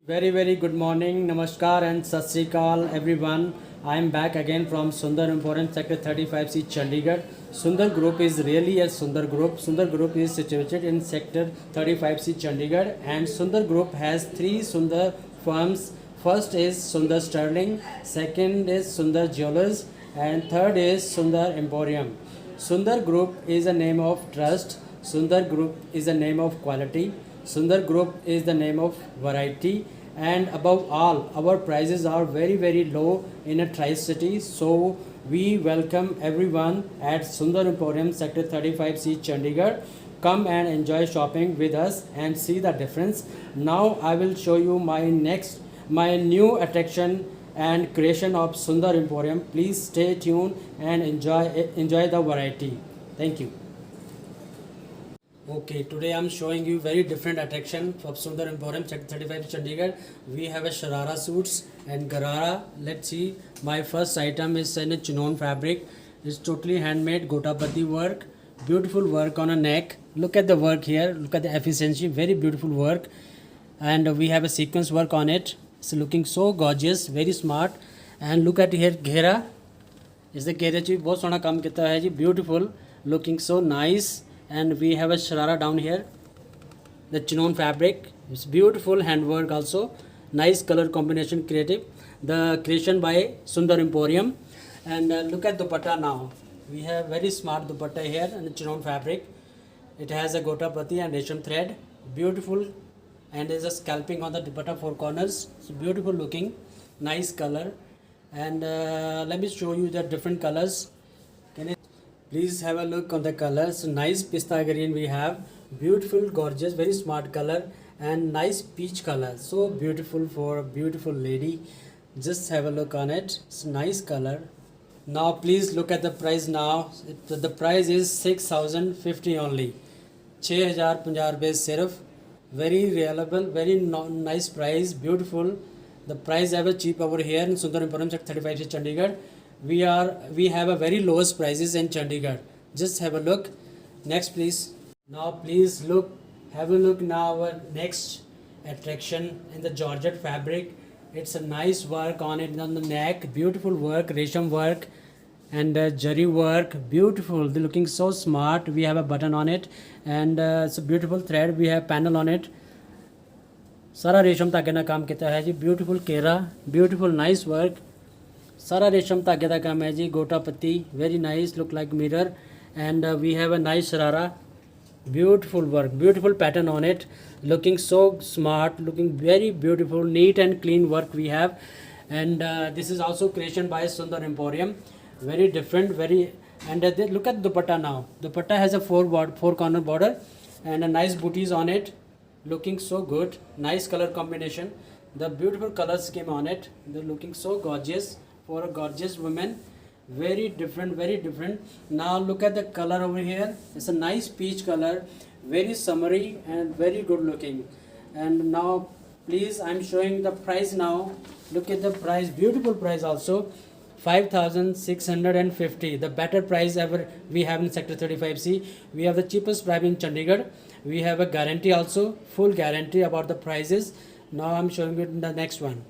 Very good morning, Namaskar and Sat Sri Akal everyone. I am back again from Sundar Emporium Sector 35C Chandigarh. Sundar Group is really a Sundar Group. Sundar Group is situated in Sector 35C Chandigarh, and Sundar Group has three Sundar firms. First is Sundar Sterling, second is Sundar Jewelers, and third is Sundar Emporium. Sundar Group is a name of trust. Sundar Group is a name of quality. Sundar Group is the name of variety, and above all, our prices are very low in a Tri-City. So we welcome everyone at Sundar Emporium Sector 35C Chandigarh. Come and enjoy shopping with us and see the difference. Now I will show you my new attraction and creation of Sundar Emporium. Please stay tuned and enjoy the variety. Thank you. Okay, today I'm showing you very different attraction of Sundar Emporium Sector 35 Chandigarh. We have a Sharara suits and Garara. Let's see. My first item is in a chinon fabric. It's totally handmade Gotapati work. Beautiful work on a neck. Look at the work here. Look at the efficiency. Very beautiful work. And we have a sequence work on it. It's looking so gorgeous. Very smart. And look at here घेरा. इस घेरे च बहुत सोहना काम किया है जी. Beautiful. Looking so nice. And we have a sharara down here, the chinon fabric. It's beautiful handwork also, nice color combination, creative. The creation by Sundar Emporium. And look at dupatta now. We have very smart dupatta here and the chinon fabric. It has a gotapati and resham thread, beautiful, and there's a scalping on the dupatta four corners. It's beautiful looking, nice color. And let me show you the different colors. Please have a look on the colors. Nice pista green we have, beautiful, gorgeous, very smart color, and nice peach color. So beautiful for a beautiful lady. Just have a look on it. It's nice color. Now please look at the price now. The price is 6,050 only. 6,050 rupees sirf. Very reliable, very nice price, beautiful. The price ever cheap over here in Sundar Emporium Sector 35 Chandigarh. We have a very lowest prices in Chandigarh. Just have a look. Next please. Now please have a look now our next attraction in the georgette fabric. It's a nice work on it on the neck, beautiful work, resham work, and jari work, beautiful. They're looking so smart. We have a button on it, and it's a beautiful thread. We have panel on it. सारा रेशम धागे का काम किया है जी. Beautiful केरा, beautiful nice work. सारा रेशम धागे का काम है जी. Gota patti, very nice, look like mirror. And we have a nice sharara, beautiful work, beautiful pattern on it, looking so smart, looking very beautiful, neat and clean work we have. And this is also creation by Sundar Emporium, very different, very. And look at dupatta now. Dupatta has a four corner border and a nice booties on it, looking so good, nice color combination. The beautiful colors came on it. They're looking so gorgeous for a gorgeous woman. Very different. Now look at the color over here. It's a nice peach color, very summery and very good looking. And now please, I'm showing the price now. Look at the price, beautiful price also. 5,650, the better price ever we have in Sector 35C. We have the cheapest price in Chandigarh. We have a guarantee also, full guarantee about the prices. Now I'm showing you the next one.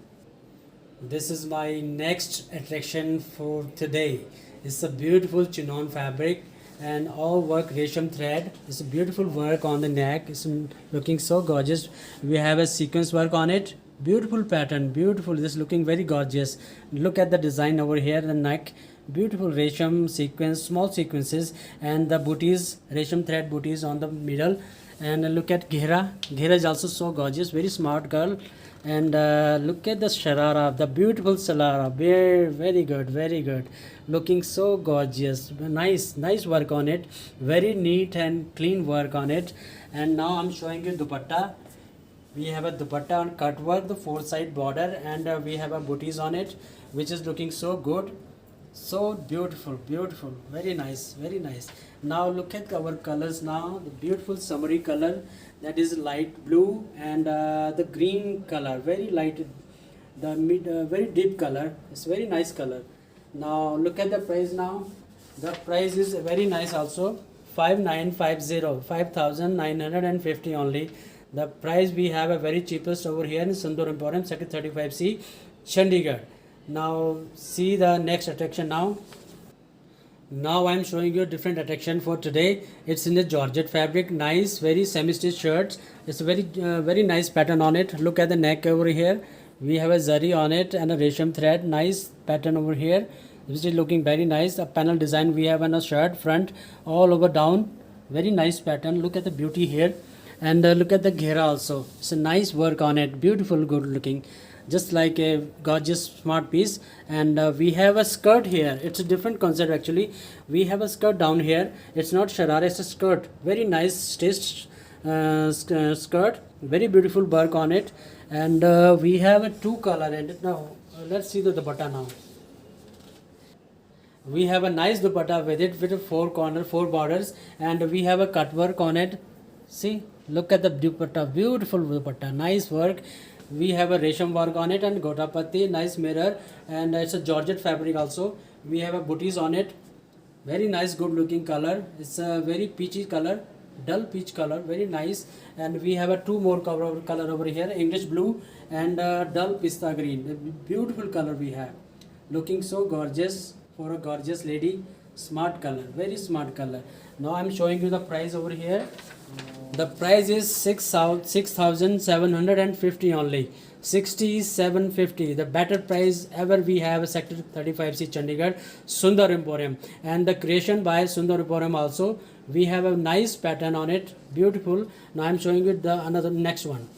This is my next attraction for today. It's a beautiful chinon fabric and all work resham thread. It's a beautiful work on the neck. It's looking so gorgeous. We have a sequence work on it. Beautiful pattern, beautiful. This looking very gorgeous. Look at the design over here, the neck. Beautiful resham sequence, small sequences, and the booties, resham thread booties on the middle. And look at Ghera. Ghera is also so gorgeous, very smart girl. And look at the sharara, the beautiful sharara, very good, looking so gorgeous. Nice work on it, very neat and clean work on it. And now I'm showing you dupatta. We have a dupatta on cut work, the four side border, and we have a booties on it, which is looking so good, so beautiful, very nice. Now look at our colors now. The beautiful summery color, that is light blue, and the green color, very light, the very deep color. It's very nice color. Now look at the price now. The price is very nice also. 5,950, 5,950 only. The price we have a very cheapest over here in Sundur Emporium, sector 35C, Chandigarh. Now see the next attraction now. Now I'm showing you a different attraction for today. It's in the Georgette fabric, nice, very semi-stitched shirts. It's a very nice pattern on it. Look at the neck over here. We have a zari on it and a resham thread. Nice pattern over here. This is looking very nice. A panel design we have on a shirt, front, all over down. Very nice pattern. Look at the beauty here, and look at the ghera also. It's a nice work on it. Beautiful, good looking. Just like a gorgeous smart piece. And we have a skirt here. It's a different concept actually. We have a skirt down here. It's not sharara, it's a skirt. Very nice stitched skirt. Very beautiful work on it. And we have a two color. And now let's see the dupatta now. We have a nice dupatta with it, with a four borders, and we have a cut work on it. See, look at the dupatta, beautiful dupatta, nice work. We have a resham work on it and gotapati, nice mirror, and it's a Georgette fabric also. We have a booties on it, very nice, good looking color. It's a very peachy color, dull peach color, very nice. And we have a two more color over here, English blue and dull pista green. Beautiful color we have, looking so gorgeous for a gorgeous lady. Smart color, very smart color. Now I'm showing you the price over here. The price is 6,750 only. 6,750. The better price ever we have, sector 35C Chandigarh, Sundar Emporium. And the creation by Sundar Emporium also. We have a nice pattern on it. Beautiful. Now I'm showing you the another next one.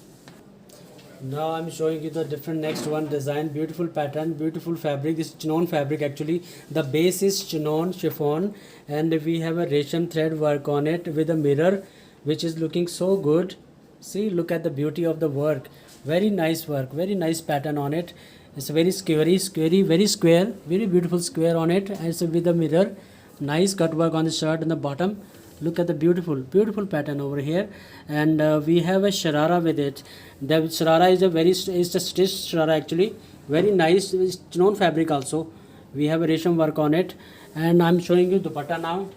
Now I'm showing you the different next one design. Beautiful pattern, beautiful fabric. This is chinon fabric actually. The base is chinon chiffon, and we have a resham thread work on it with a mirror, which is looking so good. See, look at the beauty of the work. Very nice work, very nice pattern on it. It's very square, very square, very beautiful square on it. And it's with a mirror. Nice cut work on the shirt and the bottom. Look at the beautiful pattern over here. And we have a sharara with it. The sharara is a stitched sharara actually. Very nice, it's chinon fabric also. We have a resham work on it. And I'm showing you dupatta now.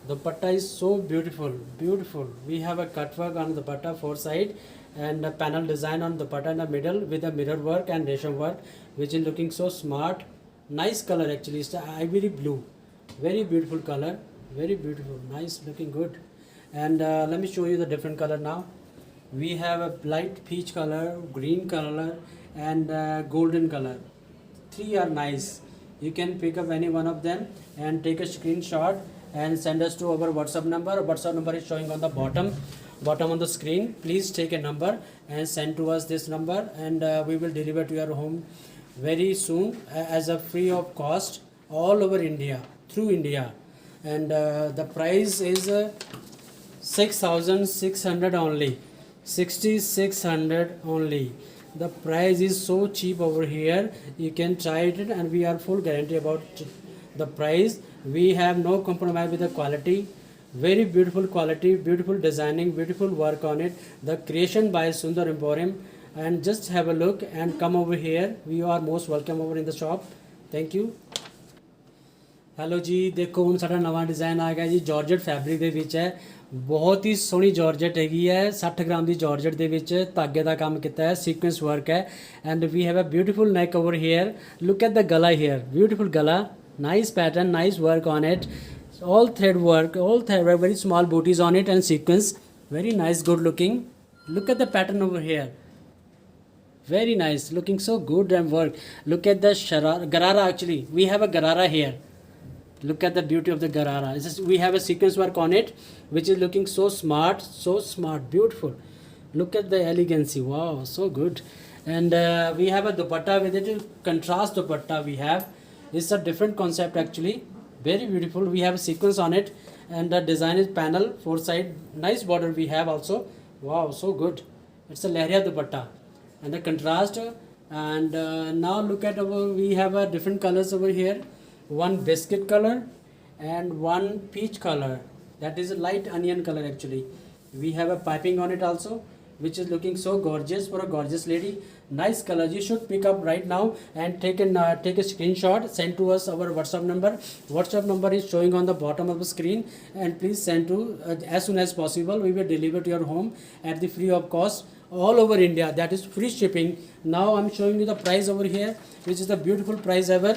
The dupatta is so beautiful. We have a cut work on the dupatta, four side, and a panel design on the dupatta in the middle with a mirror work and resham work, which is looking so smart. Nice color actually. It's ivory blue. Very beautiful color. Very beautiful, nice, looking good. And let me show you the different color now. We have a light peach color, green color, and golden color. Three are nice. You can pick up any one of them and take a screenshot and send us to our WhatsApp number. Our WhatsApp number is showing on the bottom on the screen. Please take a number and send to us this number, and we will deliver to your home very soon as a free of cost all over India, through India. And the price is 6,600 only. 6,600 only. The price is so cheap over here. You can try it, and we are full guarantee about the price. We have no compromise with the quality. Very beautiful quality, beautiful designing, beautiful work on it. The creation by Sundar Emporium. And just have a look and come over here. We are most welcome over in the shop. Thank you. Hello ਜੀ, ਦੇਖੋ ਹੁਣ ਸਾਡਾ ਨਵਾਂ design ਆ ਗਿਆ ਜੀ, georgette fabric ਦੇ ਵਿੱਚ ਹੈ। ਬਹੁਤ ਹੀ ਸੋਹਣੀ ਜਾਰਜਟ ਹੈਗੀ ਹੈ। 60 ਗ੍ਰਾਮ ਦੀ ਜਾਰਜਟ ਦੇ ਵਿੱਚ ਧਾਗੇ ਦਾ ਕੰਮ ਕੀਤਾ ਹੈ, ਸੀਕੁਐਂਸ ਵਰਕ ਹੈ। And we have a beautiful neck over here. Look at the gala here, beautiful gala, nice pattern, nice work on it, all thread work, very small booties on it and sequence, very nice, good looking. Look at the pattern over here, very nice, looking so good and work. Look at the garara actually. We have a garara here. Look at the beauty of the garara. We have a sequence work on it, which is looking so smart, beautiful. Look at the elegancy. Wow, so good. And we have a dupatta with it, contrast dupatta we have. It's a different concept actually, very beautiful. We have a sequence on it, and the design is panel, four side, nice border we have also. Wow, so good. It's a lehriya dupatta, and the contrast. And now look at we have a different colors over here. One biscuit color and one peach color, that is a light onion color actually. We have a piping on it also, which is looking so gorgeous for a gorgeous lady. Nice color. You should pick up right now and take a screenshot, send to us our WhatsApp number. WhatsApp number is showing on the bottom of the screen, and please send to as soon as possible. We will deliver to your home at the free of cost all over India. That is free shipping. Now I'm showing you the price over here, which is the beautiful price ever.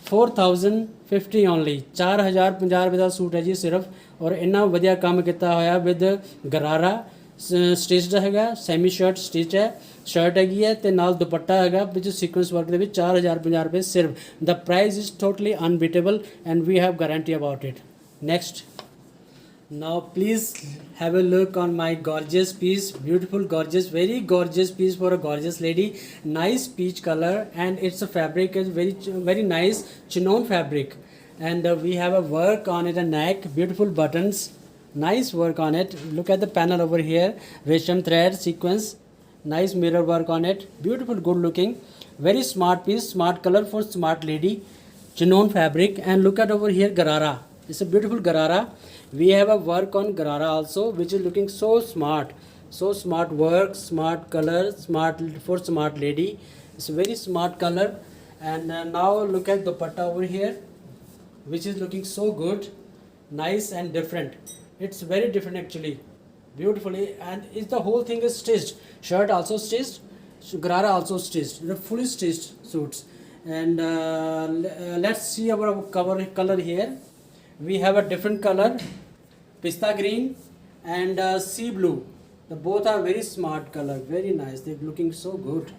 4050 only. 4050 रुपये का suit है जी सिर्फ, और इन्ना वधिया काम किया होया विद गरारा स्टिच्ड हैगा, सैमी शर्ट स्टिच है, शर्ट हैगी है ते नाल दुपट्टा हैगा विच सीक्वेंस वर्क दे विच 4050 रुपये सिर्फ. The price is totally unbeatable and we have guarantee about it. Next. Now please have a look on my gorgeous piece, beautiful gorgeous, very gorgeous piece for a gorgeous lady. Nice peach color, and its a fabric is very nice chinon fabric, and we have a work on it, a neck, beautiful buttons, nice work on it. Look at the panel over here, resham thread sequence, nice mirror work on it, beautiful, good looking, very smart piece, smart color for smart lady, chinon fabric. And look at over here garara, it's a beautiful garara. We have a work on garara also, which is looking so smart work, smart color, smart for smart lady. It's a very smart color. And now look at dupatta over here, which is looking so good, nice and different. It's very different actually, beautifully, and it's the whole thing is stitched. Shirt also stitched, garara also stitched, fully stitched suits. And let's see our color here. We have a different color, pista green and sea blue. The both are very smart color, very nice. They're looking so good.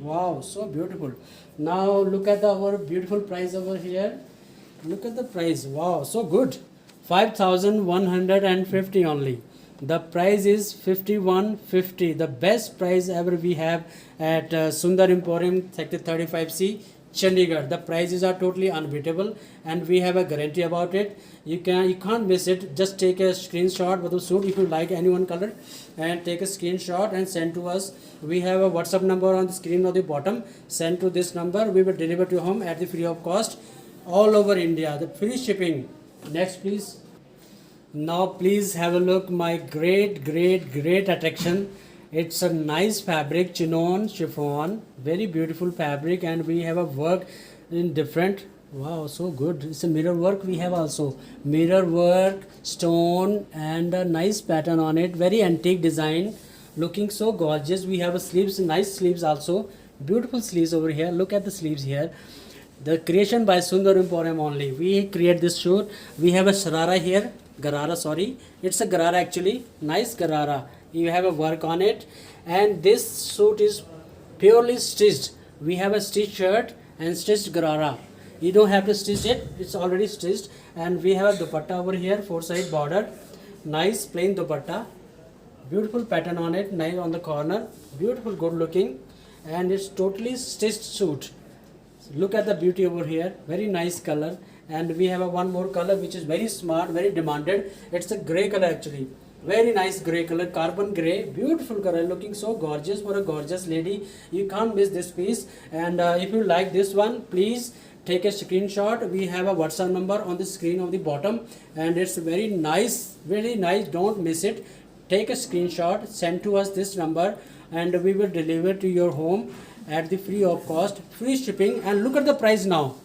Wow, so beautiful. Now look at our beautiful price over here. Look at the price. Wow, so good. 5150 only. The price is 5150. The best price ever we have at Sundar Emporium, Sector 35C, Chandigarh. The prices are totally unbeatable, and we have a guarantee about it. You can't miss it. Just take a screenshot with the suit if you like any one color, and take a screenshot and send to us. We have a WhatsApp number on the screen on the bottom. Send to this number. We will deliver to your home at the free of cost all over India. The free shipping. Next please. Now please have a look my great attraction. It's a nice fabric, chinon chiffon, very beautiful fabric, and we have a work in different. Wow, so good. It's a mirror work. We have also mirror work, stone, and a nice pattern on it, very antique design, looking so gorgeous. We have a sleeves, nice sleeves also, beautiful sleeves over here. Look at the sleeves here. The creation by Sundar Emporium only. We create this suit. We have a sharara here, garara, sorry, it's a garara actually, nice garara. You have a work on it, and this suit is purely stitched. We have a stitched shirt and stitched garara. You don't have to stitch it, it's already stitched. And we have a dupatta over here, 4-side border, nice plain dupatta, beautiful pattern on it, nice on the corner, beautiful, good looking, and it's totally stitched suit. Look at the beauty over here, very nice color. And we have a one more color which is very smart, very demanded. It's a gray color actually, very nice gray color, carbon gray, beautiful color, looking so gorgeous for a gorgeous lady. You can't miss this piece. And if you like this one, please take a screenshot. We have a WhatsApp number on the screen of the bottom, and it's very nice, very nice. Don't miss it. Take a screenshot, send to us this number, and we will deliver to your home at the free of cost, free shipping. And look at the price now.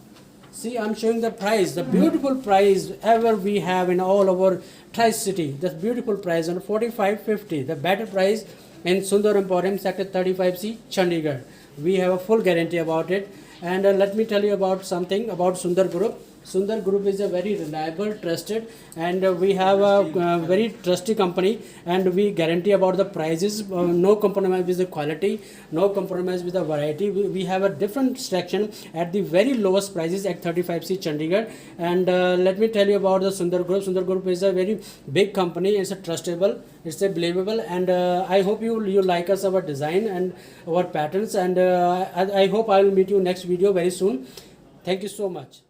See, I'm showing the price, the beautiful price ever we have in all over Tri-City. The beautiful price on 4550. The better price in Sundar Emporium, Sector 35C, Chandigarh. We have a full guarantee about it. And let me tell you about something about Sundar Group. Sundar Group is a very reliable, trusted, and we have a very trusty company, and we guarantee about the prices. No compromise with the quality, no compromise with the variety. We have a different selection at the very lowest prices at 35C Chandigarh. And let me tell you about the Sundar Group. Sundar Group is a very big company. It's a trustable, it's a believable, and I hope you like us, our design and our patterns. And I hope I will meet you next video very soon. Thank you so much.